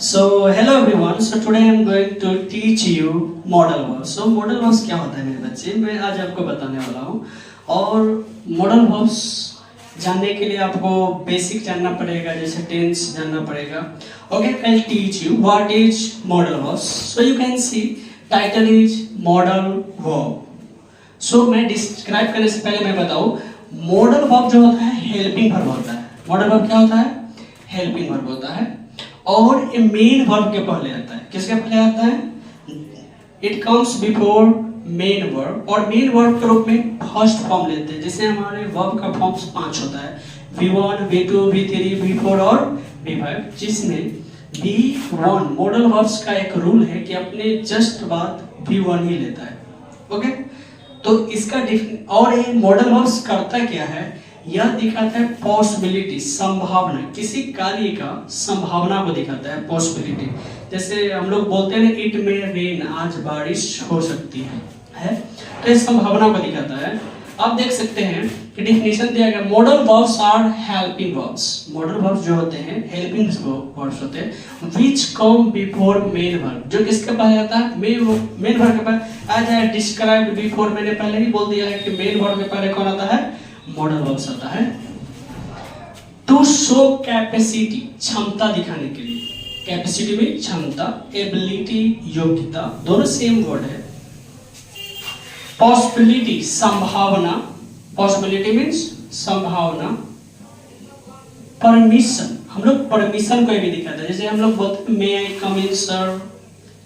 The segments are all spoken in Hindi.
So hello everyone. So today I'm going to teach you modal verbs. So modal verbs क्या होता है मेरे बच्चे, मैं आज आपको बताने वाला हूँ। और modal verbs जानने के लिए आपको बेसिक जानना पड़ेगा, जैसे टेंस जानना पड़ेगा. Okay, I'll teach you what is modal verbs. So you can see title is modal verb. So मैं डिस्क्राइब करने से पहले मैं बताऊँ, modal verb जो होता है हेल्पिंग वर्ब होता है. modal verb क्या होता है? हेल्पिंग वर्ब होता है और ये मेन वर्ब के पहले आता है. किसके पहले आता है? It comes before main verb. और मेन वर्ब के रूप में फर्स्ट फॉर्म लेते हैं. जैसे हमारे वर्ब का फॉर्म्स 5 होता है, V1, V2, V3, V4 और V5, जिसमें V1 मॉडल वर्ब्स का एक रूल है कि अपने जस्ट बाद V1 ही लेता है. ओके, तो इसका और ये मॉडल वर्ब्स करता क्या है? यह दिखाता है पॉसिबिलिटी, संभावना, किसी कार्य का संभावना को दिखाता है. पॉसिबिलिटी, जैसे हम लोग बोलते हैं ना, इट मे रेन, आज बारिश हो सकती है, तो ये संभावना को दिखाता है. आप देख सकते हैं कि डिफिनेशन दिया गया, modal verbs are helping verbs. Modal verbs जो होते हैं हेल्पिंग वर्ब्स होते हैं, which come before main verb. जो किसके पहले आता है? मेन वर्ब के पहले. एज आई डिस्क्राइब्ड बिफोर, मैंने पहले ही बोल दिया है कि मेन वर्ब के पहले कौन आता है? मॉडल वर्ब्स आता है. टू शो कैपेसिटी, क्षमता दिखाने के लिए. कैपेसिटी में क्षमता, एबिलिटी योग्यता, दोनों सेम वर्ड है. पॉसिबिलिटी संभावना, पॉसिबिलिटी मीन्स संभावना. परमिशन, हम लोग परमिशन को भी दिखाते हैं. जैसे हम लोग बोलते हैं may I come in sir,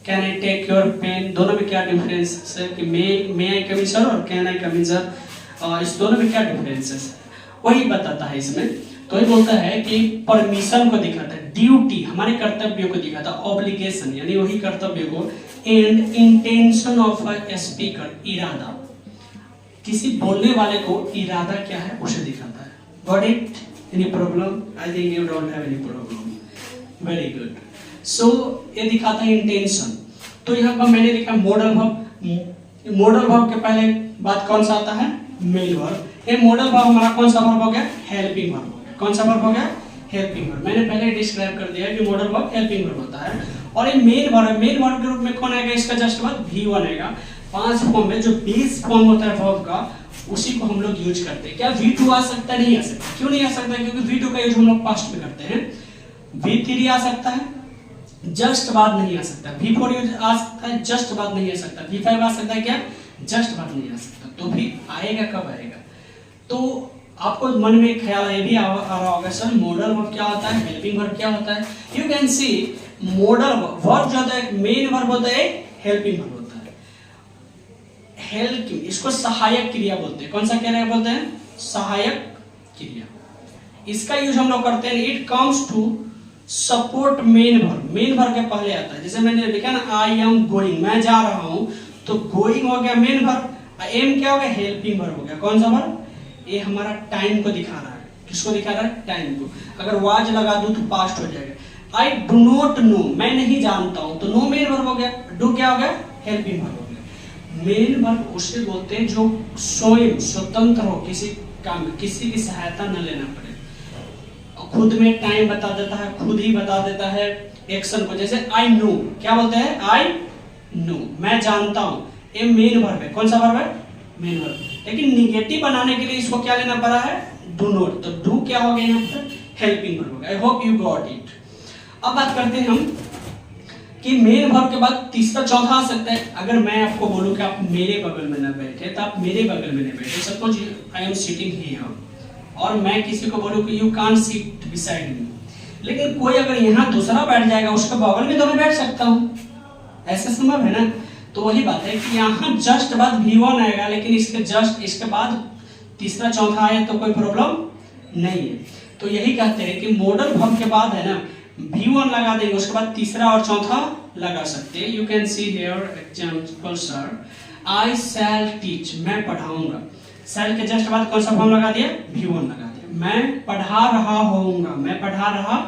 can I take your pen. दोनों में क्या डिफरेंस है कि may I come in sir और can I come in sir, इस दोनों में क्या डिफरेंसेस है वही बताता है इसमें. तो ये बोलता है कि परमिशन को दिखाता है, ड्यूटी हमारे कर्तव्यों को दिखाता है, ऑब्लिगेशन यानी वही कर्तव्य को, and intention of a speaker, इरादा, किसी बोलने वाले को इरादा क्या है उसे दिखाता है. Got it? Any problem? I think you don't have any problem. Very good. So ये दिखाता है इंटेंशन. तो यहाँ पर मैंने लिखा मॉडल वर्ब. मॉडल वर्ब के पहले बात कौन सा आता है? Main verb. ये मॉडल वर्ब हमारा कौन सा वर्ब हो गया? हेल्पिंग वर्ब हो गया. कौन सा वर्ब हो गया? Helping verb. मैंने पहले डिस्क्राइब कर दिया कि मॉडल वर्ब हेल्पिंग वर्ब होता है. और ये मेन वर्ब है. मेन वर्ब के रूप में कौन आएगा? इसका जस्ट बाद V1 आएगा. 5 फॉर्म में जो बेस फॉर्म होता है वर्ब का, उसी को हम लोग यूज करते हैं. क्या V2 आ सकता है? नहीं आ सकता. क्यों नहीं आ सकता? क्योंकि V2 का यूज हम लोग पास्ट में करते हैं. V3 आ सकता है, जस्ट बाद नहीं आ सकता. V4 आ सकता है, जस्ट बाद नहीं आ सकता. V5 आ सकता है, क्या? जस्ट बाद नहीं आ सकता. तो भी आएगा, कब आएगा? तो आपको मन में ख्याल ये भी आ रहा होगा, सर मॉडल वर्ब क्या होता है, हेल्पिंग वर्ब क्या होता है? You can C modal verb जो होता है मेन वर्ब होता है, हेल्पिंग वर्ब होता है. हेल्पिंग, इसको सहायक क्रिया बोलते हैं. कौन सा क्रिया बोलते हैं? सहायक क्रिया. इसका यूज हम लोग करते हैं, it comes to support main verb. Main verb के पहले आता है. जैसे मैंने लिखा ना, आई एम गोइंग, मैं जा रहा हूं, तो गोइंग हो गया मेन वर्ब. एम क्या हो गया? हेल्पिंग वर्ब हो गया. कौन सा वर्ब? ये हमारा टाइम को दिखा रहा है. किसको दिखा रहा है? टाइम को. अगर वाज लगा दूं तो पास्ट हो जाएगा. आई डू नॉट नो, मैं नहीं जानता हूं, तो नो मेन वर्ब हो गया. डू क्या हो गया? हेल्पिंग वर्ब हो गया. मेन वर्ब उसे बोलते हैं जो स्वयं स्वतंत्र हो, किसी काम में किसी की सहायता न लेना पड़े, खुद में टाइम बता देता है, खुद ही बता देता है एक्शन को. जैसे आई नो, क्या बोलते हैं? आई नो, मैं जानता हूं. ये मेन वर्ब है. कौन सा वर्ब है? Main verb. लेकिन निगेटिव बनाने के लिए इसको क्या लेना पड़ा है? Do not. तो डू क्या हो गया यहाँ पर? हेल्पिंग वर्ब हो गया. I hope you got it. अब बात करते हैं हम कि मेन वर्ब के बाद तीसरा चौथा आ सकता है. अगर मैं आपको बोलूं कि आप मेरे बगल में ना बैठे, तो आप मेरे बगल में नहीं बैठे. Suppose I am sitting here, और मैं किसी को बोलूं कि you can't sit beside me, लेकिन कोई अगर यहाँ दूसरा बैठ जाएगा, उसके बगल में तो मैं बैठ सकता हूँ. ऐसा संभव है ना? तो वही बात है कि यहाँ जस्ट बाद V1 आएगा, लेकिन इसके बाद तीसरा चौथा आए तो कोई प्रॉब्लम नहीं है. तो यही कहते हैं कि मॉडल वर्ब के बाद है ना, V1 लगा देंगे, उसके बाद तीसरा और चौथा लगा सकते हैं. You can see here example, sir I shall teach, मैं पढ़ाऊंगा. शैल के जस्ट बाद कौन सा फॉर्म लगा दिया? V1 लगा दिया. मैं पढ़ा रहा होऊंगा, मैं पढ़ा रहा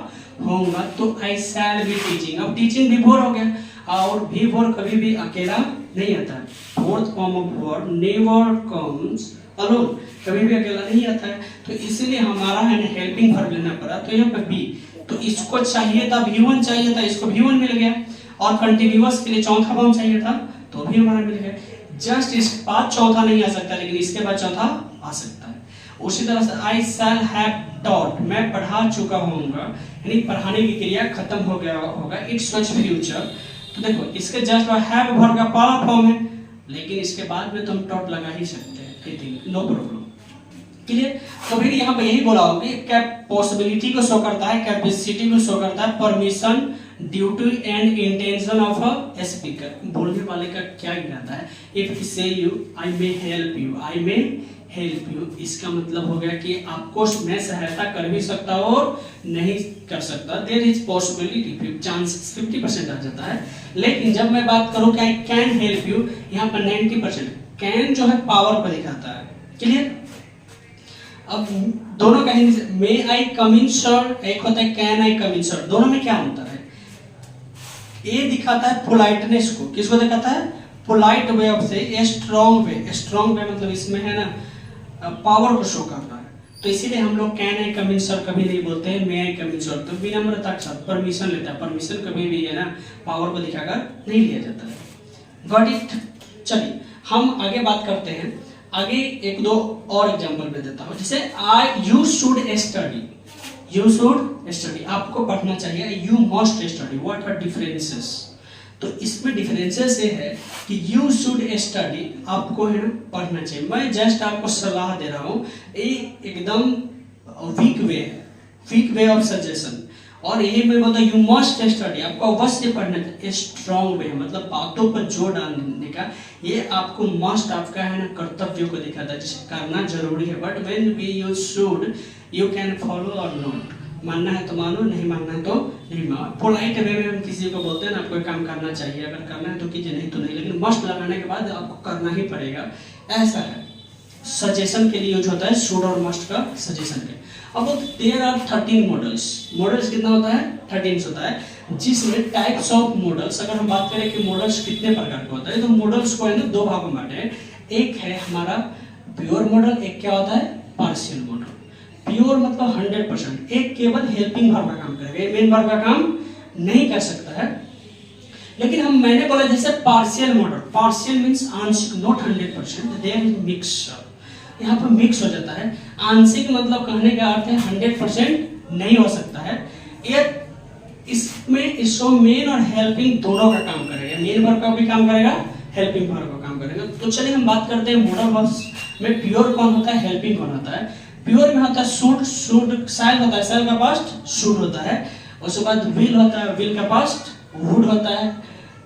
होऊंगा, तो आई शैल बी टीचिंग. अब टीचिंग V4 हो गया, और V4 कभी भी अकेला नहीं आता है. Fourth form of verb never comes alone, कभी भी अकेला नहीं आता है. तो इसीलिए हमारा है हेल्पिंग वर्ब लेना पड़ा. तो यहाँ पे तो इसको चाहिए था V1 चाहिए था, इसको V1 मिल गया, और कंटिन्यूअस के लिए चौथा फॉर्म चाहिए था तो भी हमारा मिल गया। जस्ट इसके बाद चौथा नहीं आ सकता, लेकिन इसके बाद चौथा आ सकता है। उसी तरह से आई शैल हैव टॉट, मैं पढ़ा चुका होऊंगा, यानी पढ़ाने की क्रिया खत्म हो गया होगा, इट्स सच फ्यूचर। तो देखो इसके जस्ट हैव वर्ब का पावर फॉर्म है, लेकिन इसके बाद में तो हम टॉट लगा ही सकते हैं, I think no problem. Clear? तो फिर यहाँ पे यही बोला होगा कि क्या पॉसिबिलिटी को शो करता है, कैपेसिटी को शो करता है, permission, duty and intention of a speaker, बोलने वाले का क्या इरादा है। इफ से you I may help you, I may help you, इसका मतलब हो गया कि आपको मैं सहायता कर भी सकता हूँ और नहीं कर सकता। देयर इज पॉसिबिलिटी, चांसेस 50% आ जाता है। लेकिन जब मैं बात करूँ कि आई कैन हेल्प यू, यहाँ पर 90%, कैन जो है पावर को दिखाता है। क्लियर? अब दोनों का हिंदी, मे आई कम इन सर, एक होता है can I come in sir, दोनों में क्या होता है? ये दिखाता है पोलाइटनेस को, किसको दिखाता है? पोलाइट वे ऑफ से स्ट्रॉन्ग वे, स्ट्रॉन्ग वे मतलब इसमें है ना पावर को शो करता है। तो इसीलिए हम लोग can I come in sir कभी नहीं बोलते हैं, may I come in sir, तो विनम्रता के साथ परमिशन लेता है। परमिशन कभी भी है ना पावर को दिखाकर नहीं लिया जाता है। Got it? चलिए हम आगे बात करते हैं। आगे एक दो और एग्जांपल दे देता हूं, जैसे you should study, you should study, आपको पढ़ना चाहिए, you must study, what are differences? तो इसमें डिफरेंसेस ये है कि यू शुड स्टडी, आपको है ना पढ़ना चाहिए। मैं जस्ट आपको सलाह दे रहा हूँ, ये एकदम वीक वे है, वीक वे ऑफ सजेशन। और यही मैं बोलता हूँ यू मस्ट स्टडी, आपको अवश्य पढ़ना चाहिए। स्ट्रॉन्ग वे मतलब बातों पर जोर डालने का, ये आपको मस्ट आपका है ना कर्तव्य को दिखाता है, जिसे करना जरूरी है। But when we use should, you can follow और नॉट, मानना है तो मानो, नहीं मानना है तो नहीं मानो। पोलाइट वे में हम किसी को बोलते हैं ना आपको काम करना चाहिए, अगर करना है तो कीजिए, नहीं तो नहीं, लेकिन मस्ट लगाने के बाद आपको करना ही पड़ेगा, ऐसा है। सजेशन के लिए यूज होता है शुड और मस्ट का सजेशन के। अब देयर आर 13 मॉडल्स, मॉडल्स कितना होता है? 13 होता है, जिसमें टाइप्स ऑफ मॉडल्स, अगर हम बात करें कि मॉडल्स कितने प्रकार के होता है, तो मॉडल्स को है ना दो भागों में बांटे हैं। एक है हमारा प्योर मॉडल, एक क्या होता है? Partial model. प्योर मतलब 100%, एक केवल हेल्पिंग वर्ब का काम करेगा, मेन वर्ब का काम नहीं कर सकता है। लेकिन मैंने बोला जैसे पार्शियल मॉडल, पार्शियल मींस आंशिक, नॉट 100%, देयर इज मिक्स, यहाँ पर मिक्स हो जाता है। आंशिक मतलब कहने का अर्थ है 100% नहीं हो सकता है। ये इसमें इसको मेन और हेल्पिंग दोनों का काम करेगा, मेन वर्ब का भी काम करेगा, हेल्पिंग वर्ब का काम करेगा। तो चलिए हम बात करते हैं मॉडल वर्ब्स में प्योर कौन होता है, हेल्पिंग कौन होता है। प्योर में होता है शुड, शुड शैल होता है, शैल का पास्ट शुड होता है। उसके बाद विल होता है, विल का पास्ट वुड होता है।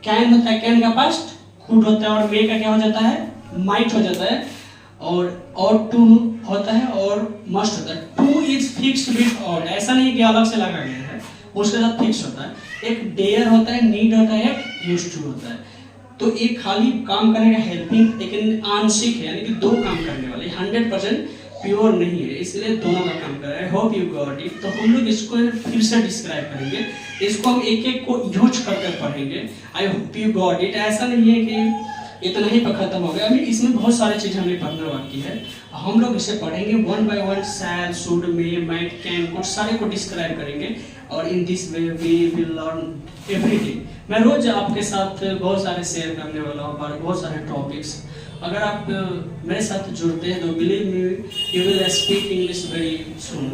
कैन होता है, कैन का पास्ट कुड होता है। और मे का क्या हो जाता है? माइट हो जाता है। और टू होता है और मस्ट होता है। Two is fixed with all, ऐसा नहीं कि अलग से लगा गया है, उसके साथ फिक्स होता है। एक डेयर होता है, नीड होता है, एक यूज्ड टू होता है। तो एक खाली काम करेगा हेल्पिंग, लेकिन आंशिक है, यानी कि दो काम करने वाले, 100% प्योर नहीं है, इसलिए दोनों का काम कर रहा है। Hope you got it. तो हम लोग इसको फिर से डिस्क्राइब करेंगे, इसको हम एक एक को यूज करके पढ़ेंगे। I hope you got it. ऐसा नहीं है कि इतना ही पर खत्म हो गया, अभी इसमें बहुत सारी चीजें हमें पढ़ना बाकी है। हम लोग इसे पढ़ेंगे one by one, shall, should, may, might, can, could, सारे को डिस्क्राइब करेंगे। और in this way we will learn everything. मैं रोज आपके साथ बहुत सारे शेयर करने वाला हूँ, बहुत सारे टॉपिक्स। अगर आप मेरे साथ जुड़ते हैं तो believe me you will speak English very soon.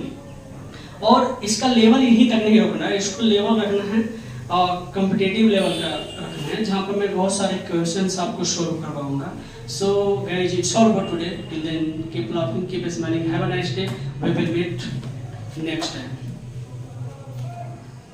और इसका लेवल यहीं तक नहीं रखना है, इसको लेवल रखना है कॉम्पिटिटिव लेवल का रखना है, जहाँ पर मैं बहुत सारे क्वेश्चंस आपको सोल्व करवाऊंगा। So guys, it's all for today. Till then keep laughing, keep smiling, have a nice day. We will meet next time.